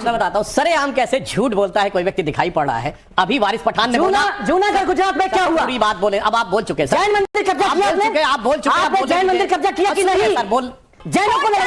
अब मैं बताता हूँ सरेआम कैसे झूठ बोलता है कोई व्यक्ति दिखाई पड़ रहा है। अभी वारिस पठान ने बोला जूनागढ़ गुजरात में क्या हुआ, पूरी बात बोले। अब आप बोल चुके जैन मंदिर कब्जा किया, आप बोल चुके आपने जैन मंदिर कब्जा किया कि नहीं? सर बोल जैनों को ये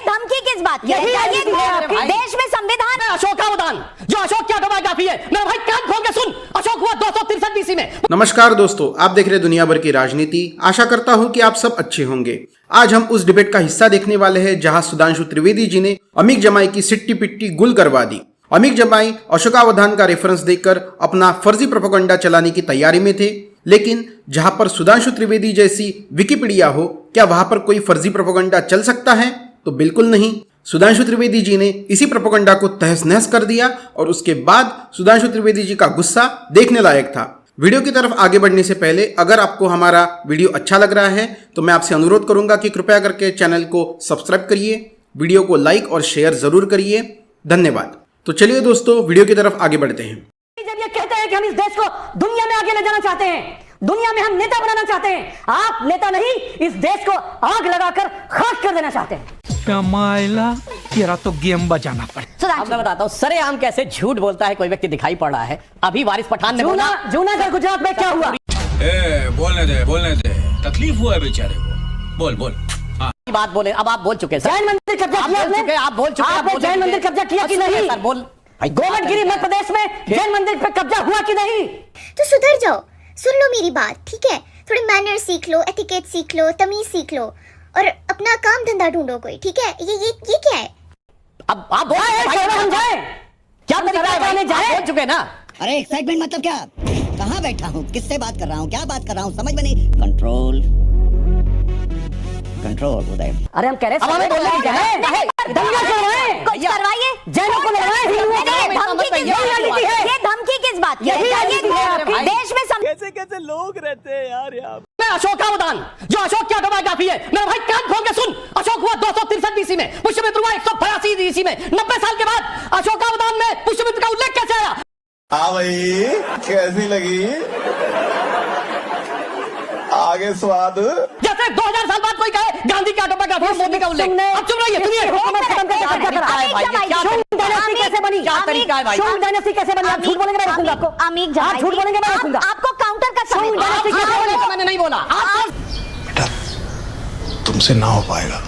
धमकी किस बात की? यही राजनीति है आपकी। देश में संविधान अशोकावदान जो अशोक की ऑटोबायोग्राफी है, मेरा भाई कान खोल के सुन। अशोक हुआ 263 BC में। नमस्कार दोस्तों, आप देख रहे दुनिया भर की राजनीति। आशा करता हूं कि आप सब अच्छे होंगे। आज हम उस डिबेट का हिस्सा देखने वाले हैं जहां सुधांशु त्रिवेदी जी ने अमीक जमाई की सिट्टी पिट्टी गुल करवा दी। अमीक जमाई अशोकावधान का रेफरेंस देकर अपना फर्जी प्रोपेगेंडा चलाने की तैयारी में थे, लेकिन जहां पर सुधांशु त्रिवेदी जैसी विकिपीडिया हो, क्या वहां पर कोई फर्जी प्रोपेगेंडा चल सकता है? तो बिल्कुल नहीं। सुधांशु त्रिवेदी जी ने इसी प्रोपेगेंडा को तहस नहस कर दिया और उसके बाद सुधांशु त्रिवेदी जी का गुस्सा देखने लायक था। वीडियो की तरफ आगे बढ़ने से पहले अगर आपको हमारा वीडियो अच्छा लग रहा है तो मैं आपसे अनुरोध करूंगा कि कृपया करके चैनल को सब्सक्राइब करिए, वीडियो को लाइक और शेयर जरूर करिए। धन्यवाद। तो चलिए दोस्तों, वीडियो की तरफ आगे बढ़ते हैं। जब ये कहते हैं कि हम इस देश को दुनिया में आगे ले जाना चाहते हैं, दुनिया में हम नेता बनाना चाहते हैं, आप नेता नहीं, इस देश को आग लगाकर खाक कर देना चाहते हैं। तेरा तो गेम बजाना पड़े। अब मैं बताता हूँ सरेआम कैसे झूठ बोलता है कोई व्यक्ति दिखाई पड़ रहा है। अभी वारिस पठान ने बोला जूनागढ़ गुजरात में क्या हुआ, बोलने दे, तकलीफ हुआ है बेचारे को। बोल बात बोले। अब आप बोल चुके जैन मंदिर कब्जा किया, आप बोल चुके आपने जैन मंदिर कब्जा किया कि नहीं? सर बोल। गोमटगिरी मध्य प्रदेश में जैन मंदिर पे कब्जा हुआ कि नहीं? तो सुधर जाओ, सुन लो मेरी बात, ठीक है? थोड़े मैनर सीख लो, एटिकेट सीख लो, तमीज सीख लो और अपना काम धंधा ढूंढो कोई, ठीक है? ये क्या है? अब आप बोल हम जाए क्या बोल चुके ना। अरे एक्साइटमेंट मतलब क्या? कहाँ बैठा हूँ, किससे बात कर रहा हूँ, क्या बात कर रहा हूँ, समझ में नहीं। कंट्रोल उदय। अरे हम कह रहे हैं बोलने की क्या है? दंगा चल रहा है, कुछ करवाइए। जैनों को लड़वाए, ये धमकी किस बात की? यही राजनीति है आपकी। देश में कैसे लोग रहते हैं यार यहाँ। मैं अशोकावधान जो अशोक की ऑटोबायोग्राफी है, मेरा भाई कान खोल के सुन। अशोक हुआ 263 BC में, पुष्यमित्र हुआ 182 BC में। 90 साल के बाद अशोकावधान में पुष्यमित्र का उल्लेख कैसे आया? हाँ भाई, कैसी लगी? आगे स्वाद। जैसे 2000 साल बाद कोई कहे गांधी की ऑटोबायोग्राफी में मोदी का उल्लेख। अब चुप रहिए, सुनिए। कैसे बनी? क्या तरीका है भाई? शोंग डायनेस्टी कैसे बनी? आप झूठ बोलेंगे मैं रखूंगा आपको। अमीक जमाई, आप झूठ बोलेंगे मैं रखूंगा आपको काउंटर का समय। शोंग डायनेस्टी कैसे बनी? मैंने नहीं बोला। बेटा, तुमसे ना हो पाएगा।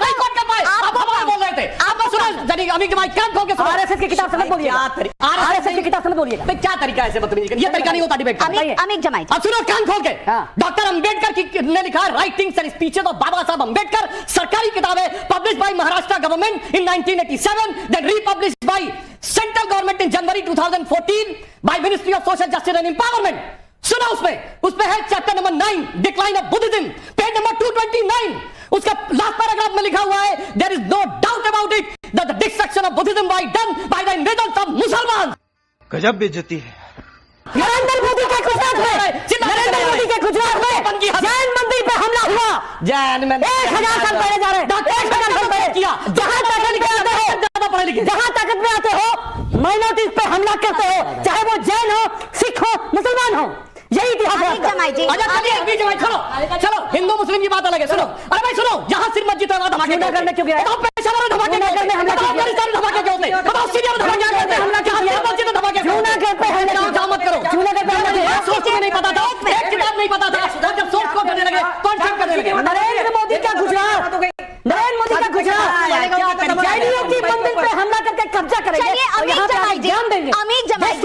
नहीं कौन कर पाए? आप हमारा बोल रहे थे। आप बस सुनो जरी अमीक जमाई कान खोल के सुनो। आरएसएस की किताब समझ बोलिएगा। आरएसएस की किताब समझ बोलिएगा। तो क्या तरीका है ऐसे बदतमीजी करने? ये तरीका नहीं होता डिबेट का। अमीक जमाई, अब सुनो कान खोल के। हाँ। डॉक्टर अंबेडकर ने लिखा writings and speeches of Baba Saheb Ambedkar, सरकारी किताब है, published by Maharashtra government in 1987, then republished by central government in January 2014 by ministry of social justice and empowerment. सुना उसमें है chapter number 9 decline of Buddhism, page number 229। उसका लास्ट पैराग्राफ में लिखा हुआ है there is no doubt about it that the destruction of Buddhism was done by the invasion of मुसलमान। गजब बेइज्जती है। नरेंद्र मोदी के गुजरात में जैन मंदिर पे हमला हुआ। जैन में 1000 साल पहले जा रहे हैं, 1000 साल पहले किया। जहां ताकत में आते हो माइनॉरिटीज पे हमला करते हो, चाहे वो जैन हो, सिख हो, मुसलमान हो। यही इतिहास है। चलो हिंदू मुस्लिम की बात अलग है। सुनो, अरे भाई सुनो, जहां सिर मस्जिद है धमाके श्रीनगर में क्यों गिरा? धमाके में हमला किया। अफगानिस्तान में धमाके क्यों होते हैं? बताओ सीरिया में धमाके करते हैं, हमला किया। मस्जिद में धमाके जूनागढ़ पे हमला जाओ मत करो। जूनागढ़ पे हमला सोच के नहीं पता था, एक किताब नहीं पता था, और जब सोच को करने लगे कॉन्सेप्ट करने लगे। नरेंद्र मोदी का गुजरात, नरेंद्र मोदी का गुजरात जैनियों की मंदिर पे हमला करके कब्जा करेंगे। अमीक जमाई जी, अमीक जमाई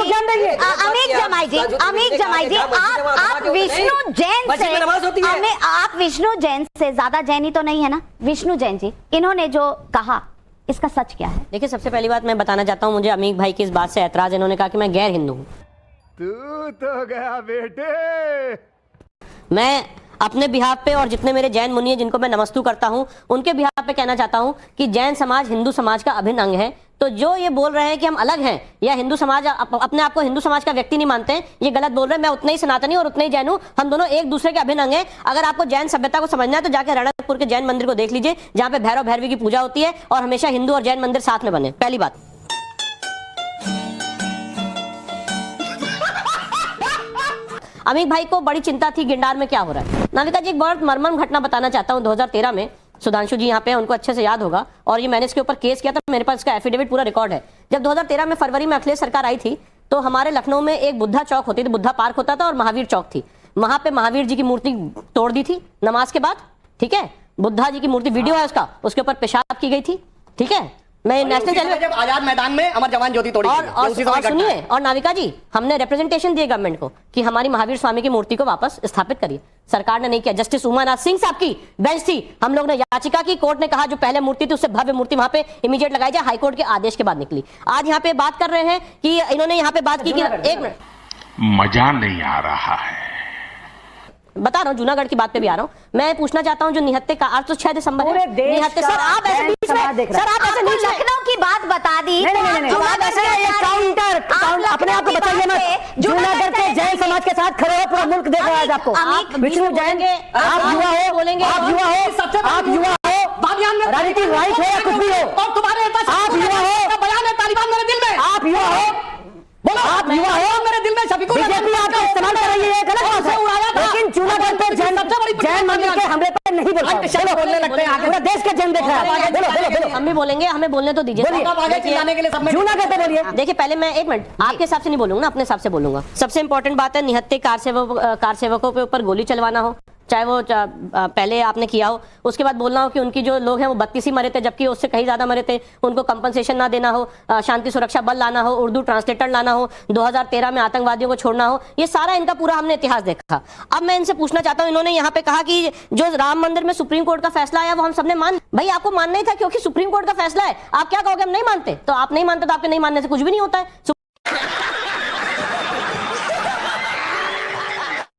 जी, अमीक जमाई जी, आप विष्णु जैन से, आप विष्णु जैन से ज्यादा जैनी तो नहीं है ना? विष्णु जैन जी, इन्होंने जो कहा इसका सच क्या है? देखिए, सबसे पहली बात मैं बताना चाहता हूँ, मुझे अमीक भाई की इस बात से ऐतराज। इन्होंने कहा कि मैं गैर हिंदू हूँ। तू तो गया बेटे। मैं अपने बिहाफ पे और जितने मेरे जैन मुनि हैं जिनको मैं नमस्तु करता हूं, उनके बिहाफ पे कहना चाहता हूं कि जैन समाज हिंदू समाज का अभिन्न अंग है। तो जो ये बोल रहे हैं कि हम अलग हैं या हिंदू समाज अपने आप को हिंदू समाज का व्यक्ति नहीं मानते हैं, ये गलत बोल रहे हैं। मैं उतना ही सनातनी और उतना ही जैन हूं। हम दोनों एक दूसरे के अभिन्न अंग हैं। अगर आपको जैन सभ्यता को समझना है तो जाकर रणकपुर के जैन मंदिर को देख लीजिए, जहां पे भैरव भैरवी की पूजा होती है और हमेशा हिंदू और जैन मंदिर साथ में बने। पहली बात। अमीक भाई को बड़ी चिंता थी गिंडार में क्या हो रहा है। नाविका जी, एक बहुत मर्मम घटना बताना चाहता हूं। 2013 में सुधांशु जी यहाँ पे हैं, उनको अच्छे से याद होगा, और ये मैंने इसके ऊपर केस किया था, मेरे पास इसका एफिडेविट पूरा रिकॉर्ड है। जब 2013 में फरवरी में अखिलेश सरकार आई थी तो हमारे लखनऊ में एक बुद्धा चौक होती थी, बुद्धा पार्क होता था और महावीर चौक थी। वहां पे महावीर जी की मूर्ति तोड़ दी थी नमाज के बाद, ठीक है। बुद्धा जी की मूर्ति, वीडियो है उसका, उसके ऊपर पेशाब की गई थी, ठीक है। मैं नेशनल चैनल जब आजाद मैदान में अमर जवान ज्योति तोड़ी गई, और सुनिए, और नाविका जी, हमने रिप्रेजेंटेशन दिए गवर्नमेंट को कि हमारी महावीर स्वामी की मूर्ति को वापस स्थापित करिए। सरकार ने नहीं किया। जस्टिस उमानाथ सिंह साहब की बेंच थी, हम लोग ने याचिका की, कोर्ट ने कहा जो पहले मूर्ति थी उससे भव्य मूर्ति वहां पे इमीडिएट लगाई जाए, हाईकोर्ट के आदेश के बाद निकली। आज यहाँ पे बात कर रहे हैं कि इन्होंने यहाँ पे बात की कि एक मिनट, मजा नहीं आ रहा है। बता रहा हूँ, जूनागढ़ की बात पे भी आ रहा हूँ। मैं पूछना चाहता हूँ जो निहत्ते का आज तो 6 दिसंबर पूरे देश निहत्ते, सर आप ऐसे बीच में, सर आप ऐसे बीच में लखनऊ की बात बता दी। नहीं, अपने आप को बताइए मत। जूनागढ़ के जैन समाज के साथ खड़े हो, पूरा मुल्क देख रहा है आपको। विष्णु जैन, आप युवा हो, बोलेंगे, आप युवा हो, आप युवा हो, राजनीतिक राइट है या कुछ भी हो, और तुम्हारे आप युवा हो, बयान है तालिबान मेरे दिल में, आप युवा हो, बोलो आप युवा हो, मेरे दिल में शफीकुल बीजेपी आपका इस्तेमाल कर रही है, गलत बात है। लेकिन जूनागढ़ पे जैन मंदिर के हमले पर नहीं बोल पाओ। बोलने लगते हैं, पूरा देश के जैन देख रहा है। बोलो बोलो बोलो, हम भी बोलेंगे, हमें बोलने तो दीजिए। जूनागढ़ पे बोलिए। देखिए पहले मैं एक मिनट आपके हिसाब से नहीं बोलूंगा ना, अपने हिसाब से बोलूंगा। सबसे इंपॉर्टेंट बात है, निहत्ते कार सेवकों के ऊपर गोली चलवाना हो, चाहे वो पहले आपने किया हो, उसके बाद बोलना हो कि उनकी जो लोग हैं वो 32 ही मरे थे जबकि उससे कहीं ज्यादा मरे थे, उनको कंपनसेशन ना देना हो, शांति सुरक्षा बल लाना हो, उर्दू ट्रांसलेटर लाना हो, 2013 में आतंकवादियों को छोड़ना हो, ये सारा इनका पूरा हमने इतिहास देखा। अब मैं इनसे पूछना चाहता हूं, इन्होंने यहाँ पे कहा कि जो राम मंदिर में सुप्रीम कोर्ट का फैसला आया वो हम सबने मान, भाई आपको मानना ही था क्योंकि सुप्रीम कोर्ट का फैसला है। आप क्या कहोगे हम नहीं मानते? तो आप नहीं मानते तो आपके नहीं मानने से कुछ भी नहीं होता है।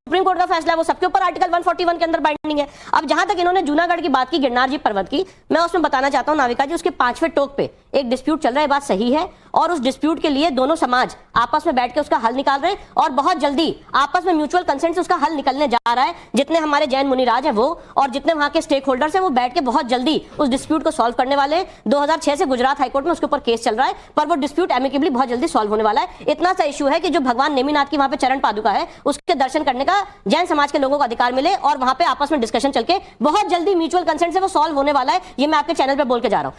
सुप्रीम कोर्ट का फैसला है, वो सबके ऊपर आर्टिकल 141 के अंदर बाइंडिंग है। अब जहां तक इन्होंने जूनागढ़ की बात की, गिरनार जी पर्वत की, मैं उसमें बताना चाहता हूं नाविका जी, उसके 5वें टोक पे एक डिस्प्यूट चल रहा है, बात सही है, और उस डिस्प्यूट के लिए दोनों समाज आपस में बैठ के उसका हल निकाल रहे हैं और बहुत जल्दी आपस में म्यूचुअल कंसेंट से उसका हल निकलने जा रहा है। जितने हमारे जैन मुनिराज हैं वो और जितने वहां के स्टेक होल्डर्स हैं वो बैठ के बहुत जल्दी उस डिस्प्यूट को सॉल्व करने वाले हैं। 2006 से गुजरात हाईकोर्ट में उसके ऊपर केस चल रहा है, पर वो डिस्प्यूट एमिकेबली बहुत जल्दी सॉल्व होने वाला है। इतना सा इशू है कि जो भगवान नेमिनाथ की वहां पे चरण पादुका है उसके दर्शन करने का जैन समाज के लोगों को अधिकार मिले और वहां पे आपस में डिस्कशन चल के बहुत जल्दी म्यूचुअल कंसेंट से वो सॉल्व होने वाला है। ये मैं आपके चैनल पे बोल के जा रहा हूं।